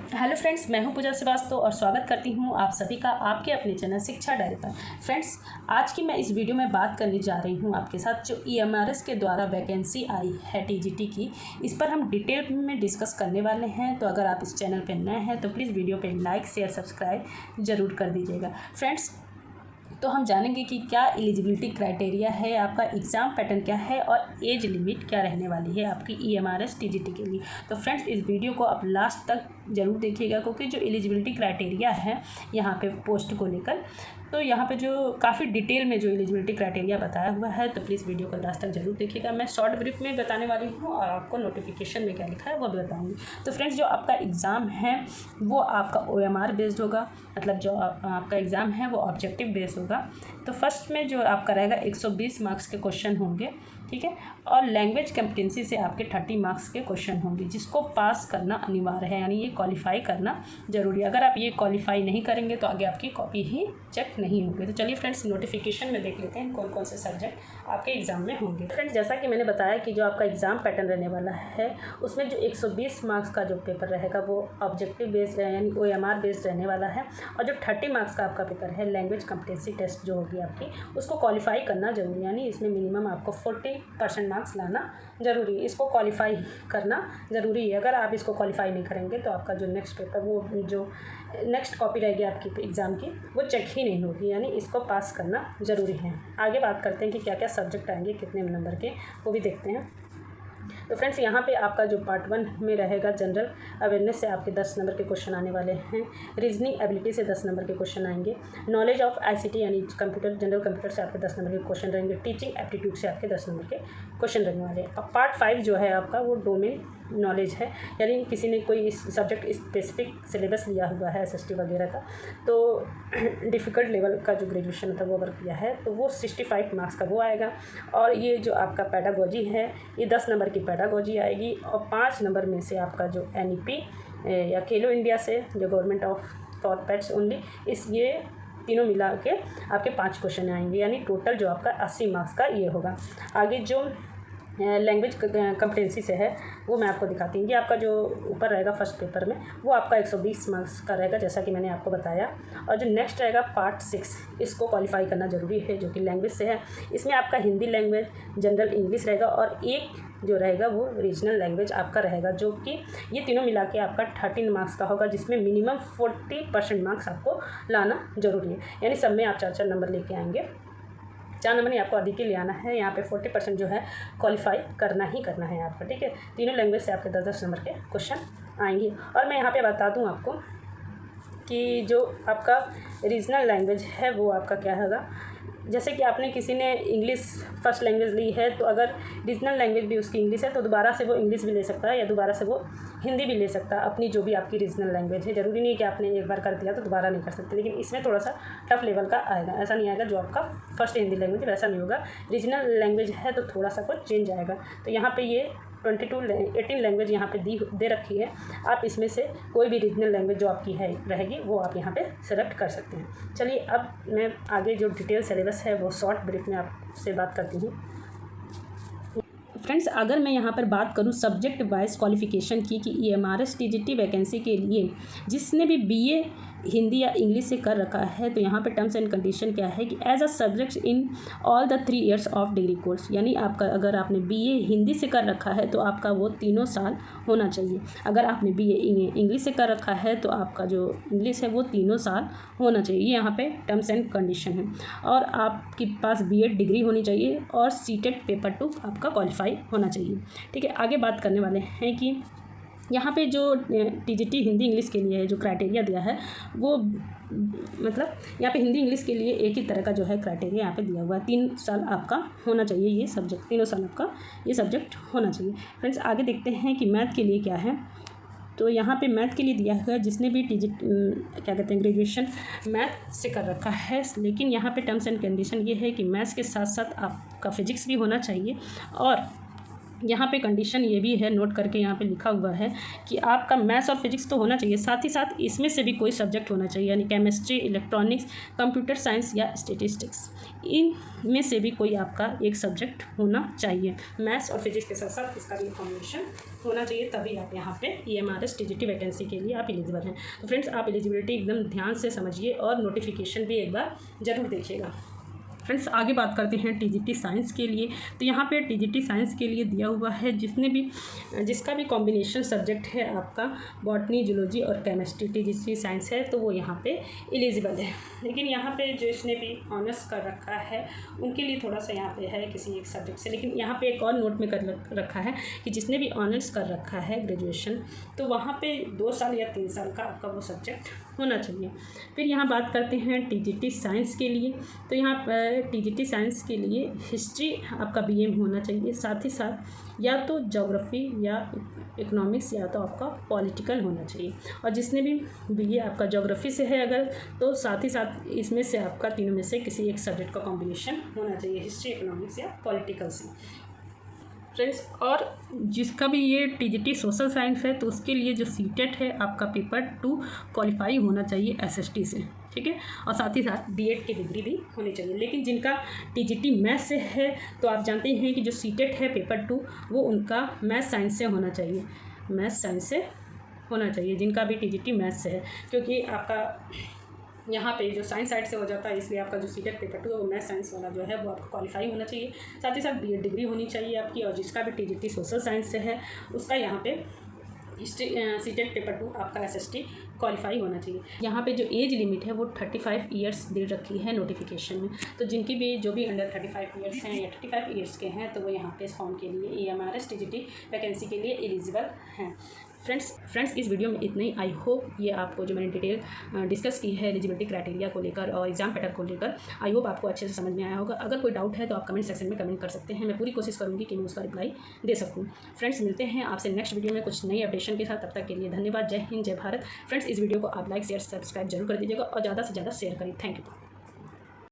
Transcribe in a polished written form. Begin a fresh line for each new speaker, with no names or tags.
Hello friends, मैं हूं पूजा श्रीवास्तव और स्वागत करती हूं आप सभी का आपके अपने चैनल शिक्षा डायरी पर। फ्रेंड्स, आज की मैं इस वीडियो में बात करने जा रही हूं आपके साथ जो EMRS के द्वारा वैकेंसी आई है TGT की, इस पर हम डिटेल में डिस्कस करने वाले हैं। तो अगर आप इस चैनल पर नए हैं तो प्लीज़ वीडियो पर लाइक शेयर सब्सक्राइब ज़रूर कर दीजिएगा। फ्रेंड्स, तो हम जानेंगे कि क्या एलिजिबिलिटी क्राइटेरिया है, आपका एग्ज़ाम पैटर्न क्या है और एज लिमिट क्या रहने वाली है आपकी EMRS TGT के लिए। तो फ्रेंड्स, इस वीडियो को आप लास्ट तक ज़रूर देखिएगा, क्योंकि जो एलिजिबिलिटी क्राइटेरिया है यहाँ पे पोस्ट को लेकर, तो यहाँ पे जो काफ़ी डिटेल में जो एलिजिबिलिटी क्राइटेरिया बताया हुआ है, तो प्लीज़ वीडियो को लास्ट तक जरूर देखिएगा। मैं शॉर्ट ब्रीफ में बताने वाली हूँ और आपको नोटिफिकेशन में क्या लिखा है वो भी बताऊँगी। तो फ्रेंड्स, जो आपका एग्ज़ाम है वो आपका OMR बेस्ड होगा, मतलब जो आपका एग्ज़ाम है वो ऑब्जेक्टिव बेस्ड होगा। तो फर्स्ट में जो आपका रहेगा 120 मार्क्स के क्वेश्चन होंगे, ठीक है, और लैंग्वेज कॉम्पिटेंसी से आपके 30 मार्क्स के क्वेश्चन होंगे, जिसको पास करना अनिवार्य है, यानी ये क्वालिफाई करना जरूरी है। अगर आप ये क्वालिफाई नहीं करेंगे तो आगे आपकी कॉपी ही चेक नहीं होगी। तो चलिए फ्रेंड्स, नोटिफिकेशन में देख लेते हैं कौन कौन से सब्जेक्ट आपके एग्ज़ाम में होंगे। फ्रेंड्स, जैसा कि मैंने बताया कि जो आपका एग्ज़ाम पैटर्न रहने वाला है उसमें जो 120 मार्क्स का जो पेपर रहेगा वो ऑब्जेक्टिव बेस्ड है, यानी OMR बेस्ड रहने वाला है। और जो 30 मार्क्स का आपका पेपर है लैंग्वेज कॉम्पिटेंसी टेस्ट जो होगी आपकी, उसको क्वालिफाई करना जरूरी है, यानी इसमें मिनिमम आपको 40% मार्क्स लाना ज़रूरी है। इसको क्वालिफाई करना ज़रूरी है। अगर आप इसको क्वालिफाई नहीं करेंगे तो आपका जो नेक्स्ट पेपर, वो जो नेक्स्ट कॉपी रहेगी आपकी एग्ज़ाम की, वो चेक ही नहीं होगी, यानी इसको पास करना ज़रूरी है। आगे बात करते हैं कि क्या क्या सब्जेक्ट आएंगे, कितने नंबर के, वो भी देखते हैं। तो फ्रेंड्स, यहाँ पे आपका जो पार्ट 1 में रहेगा जनरल अवेयरनेस से आपके 10 नंबर के क्वेश्चन आने वाले हैं। रीजनिंग एबिलिटी से 10 नंबर के क्वेश्चन आएंगे। नॉलेज ऑफ ICT यानी कंप्यूटर, जनरल कंप्यूटर से आपके 10 नंबर के क्वेश्चन रहेंगे। टीचिंग एप्टीट्यूड से आपके 10 नंबर के क्वेश्चन रहने वाले हैं। अब पार्ट 5 जो है आपका वो डोमेन नॉलेज है, यानी किसी ने कोई इस सब्जेक्ट स्पेसिफिक सिलेबस लिया हुआ है SST वगैरह का, तो डिफ़िकल्ट लेवल का जो ग्रेजुएशन था वो अगर किया है तो वो 65 मार्क्स का वो आएगा। और ये जो आपका पैडागोजी है ये 10 नंबर की पैडागोजी आएगी। और 5 नंबर में से आपका जो NEP या खेलो इंडिया से जो government of for pets only, ये तीनों मिला के आपके 5 क्वेश्चन आएंगे, यानी टोटल जो आपका 80 मार्क्स का ये होगा। आगे जो लैंग्वेज कॉम्पिटेंसी से है वो मैं आपको दिखाती हूँ। ये आपका जो ऊपर रहेगा फर्स्ट पेपर में वो आपका 120 मार्क्स का रहेगा, जैसा कि मैंने आपको बताया। और जो नेक्स्ट रहेगा पार्ट 6, इसको क्वालिफाई करना ज़रूरी है, जो कि लैंग्वेज से है। इसमें आपका हिंदी लैंग्वेज, जनरल इंग्लिश रहेगा और एक जो रहेगा वो रीजनल लैंग्वेज आपका रहेगा, जो कि ये तीनों मिला के आपका 13 मार्क्स का होगा, जिसमें मिनिमम 40% मार्क्स आपको लाना ज़रूरी है, यानी सब में आप 4-4 नंबर लेके आएंगे। 4 नंबर नहीं, आपको अधिक ही ले आना है। यहाँ पे 40% जो है क्वालिफाई करना ही करना है आपका, ठीक है। तीनों लैंग्वेज से आपके 10-10 नंबर के क्वेश्चन आएंगे। और मैं यहाँ पे बता दूँ आपको कि जो आपका रीजनल लैंग्वेज है वो आपका क्या होगा। जैसे कि आपने किसी ने इंग्लिश फर्स्ट लैंग्वेज ली है, तो अगर रीजनल लैंग्वेज भी उसकी इंग्लिश है तो दोबारा से वो इंग्लिश भी ले सकता है या दोबारा से वो हिंदी भी ले सकता है, अपनी जो भी आपकी रीजनल लैंग्वेज है। ज़रूरी नहीं कि आपने एक बार कर दिया तो दोबारा नहीं कर सकते, लेकिन इसमें थोड़ा सा टफ लेवल का आएगा। ऐसा नहीं आएगा जो आपका फर्स्ट हिंदी लैंग्वेज वैसा नहीं होगा। रीजनल लैंग्वेज है तो थोड़ा सा कुछ चेंज आएगा। तो यहाँ पर ये 18 लैंग्वेज यहाँ पे दे रखी है। आप इसमें से कोई भी रीजनल लैंग्वेज जो आपकी है रहेगी वो आप यहाँ पे सेलेक्ट कर सकते हैं। चलिए, अब मैं आगे जो डिटेल सिलेबस है वो शॉर्ट ब्रीफ में आपसे बात करती हूँ। फ्रेंड्स, अगर मैं यहाँ पर बात करूँ सब्जेक्ट वाइज क्वालिफिकेशन की कि EMRS TGT वैकेंसी के लिए जिसने भी BA हिंदी या इंग्लिश से कर रखा है, तो यहाँ पे टर्म्स एंड कंडीशन क्या है कि as a subject in all the 3 years of degree course, यानी आपका अगर आपने BA हिंदी से कर रखा है तो आपका वो 3 साल होना चाहिए। अगर आपने BA इंग्लिश से कर रखा है तो आपका जो इंग्लिश है वो 3 साल होना चाहिए। ये यहाँ पे टर्म्स एंड कंडीशन है। और आपके पास BEd डिग्री होनी चाहिए और CTET पेपर 2 आपका क्वालिफाई होना चाहिए, ठीक है। आगे बात करने वाले हैं कि यहाँ पे जो TGT हिंदी इंग्लिश के लिए जो क्राइटेरिया दिया है वो मतलब यहाँ पे हिंदी इंग्लिश के लिए एक ही तरह का जो है क्राइटेरिया यहाँ पे दिया हुआ है। 3 साल आपका होना चाहिए ये सब्जेक्ट, 3 साल आपका ये सब्जेक्ट होना चाहिए। फ्रेंड्स, आगे देखते हैं कि मैथ के लिए क्या है। तो यहाँ पे मैथ के लिए दिया हुआ है जिसने भी क्या कहते हैं ग्रेजुएशन मैथ से कर रखा है, लेकिन यहाँ पे टर्म्स एंड कंडीशन ये है कि मैथ्स के साथ साथ आपका फिजिक्स भी होना चाहिए और यहाँ पे कंडीशन ये भी है, नोट करके यहाँ पे लिखा हुआ है कि आपका मैथ्स और फिजिक्स तो होना चाहिए, साथ ही साथ इसमें से भी कोई सब्जेक्ट होना चाहिए, यानी केमिस्ट्री, इलेक्ट्रॉनिक्स, कंप्यूटर साइंस या स्टैटिस्टिक्स, इनमें से भी कोई आपका एक सब्जेक्ट होना चाहिए। मैथ्स और फिजिक्स के साथ साथ इसका भी कॉम्बिनेशन होना चाहिए, तभी आप यहाँ पे EMRS TGT वैकेंसी के लिए आप एलिजिबल हैं। तो फ्रेंड्स, आप एलिजिबिलिटी एकदम ध्यान से समझिए और नोटिफिकेशन भी एक बार ज़रूर देखिएगा। फ्रेंड्स, आगे बात करते हैं TGT साइंस के लिए। तो यहाँ पे TGT साइंस के लिए दिया हुआ है जिसका भी कॉम्बिनेशन सब्जेक्ट है आपका बॉटनी, जूलॉजी और केमिस्ट्री, TGT साइंस है, तो वो यहाँ पे एलिजिबल है। लेकिन यहाँ पे जो इसने भी ऑनर्स कर रखा है उनके लिए थोड़ा सा यहाँ पे है किसी एक सब्जेक्ट से। लेकिन यहाँ पे एक और नोट में कर रखा है कि जिसने भी ऑनर्स कर रखा है ग्रेजुएशन, तो वहाँ पे 2 साल या 3 साल का आपका वो सब्जेक्ट होना चाहिए। फिर यहाँ बात करते हैं TGT साइंस के लिए। तो यहाँ पर TGT साइंस के लिए हिस्ट्री आपका BA होना चाहिए, साथ ही साथ या तो ज्योग्राफी या इकोनॉमिक्स या तो आपका पॉलिटिकल होना चाहिए। और जिसने भी BA आपका ज्योग्राफी से है अगर, तो साथ ही साथ इसमें से आपका तीनों में से किसी एक सब्जेक्ट का कॉम्बिनेशन होना चाहिए, हिस्ट्री, इकोनॉमिक्स या पॉलिटिकल से। फ्रेंड्स, और जिसका भी ये TGT सोशल साइंस है तो उसके लिए जो CTET है आपका पेपर 2 क्वालिफाई होना चाहिए SST से, ठीक है। और साथ ही साथ B.Ed की डिग्री भी होनी चाहिए। लेकिन जिनका TGT मैथ्स से है तो आप जानते हैं कि जो CTET है पेपर 2 वो उनका मैथ्स साइंस से होना चाहिए, मैथ्स साइंस से होना चाहिए जिनका भी TGT मैथ्स से है, क्योंकि आपका यहाँ पे जो साइंस साइड से हो जाता है, इसलिए आपका जो CTET पेपर 2 है वो मैथ साइंस वाला जो है वो आपको क्वालिफाई होना चाहिए। साथ ही साथ B.Ed डिग्री होनी चाहिए आपकी। और जिसका भी TGT सोशल साइंस से है उसका यहाँ पे CTET पेपर 2 आपका SST क्वालिफाई होना चाहिए। यहाँ पे जो एज लिमिट है वो 35 ईयर्स दे रखी है नोटिफिकेशन में। तो जिनकी भी जो भी अंडर 35 ईयर्स हैं या 35 ईयर्स के हैं तो वो यहाँ पे इस फॉर्म के लिए EMRS TGT वैकेंसी के लिए एलिजिबल हैं। फ्रेंड्स इस वीडियो में इतना ही। आई होप ये आपको जो मैंने डिटेल डिस्कस की है एलिजिबिलिटी क्राइटेरिया को लेकर और एग्जाम पैटर्न को लेकर, आई होप आपको अच्छे से समझ में आया होगा। अगर कोई डाउट है तो आप कमेंट सेक्शन में कमेंट कर सकते हैं, मैं पूरी कोशिश करूँगी कि मैं उसका रिप्लाई दे सकूँ। फ्रेंड्स, मिलते हैं आपसे नेक्स्ट वीडियो में कुछ नई अपडेशन के साथ। तब तक के लिए धन्यवाद। जय हिंद, जय भारत। फ्रेंड्स, इस वीडियो को आप लाइक, शेयर, सब्सक्राइब जरूर कर दीजिएगा और ज़्यादा से ज़्यादा शेयर करिए। Thank you.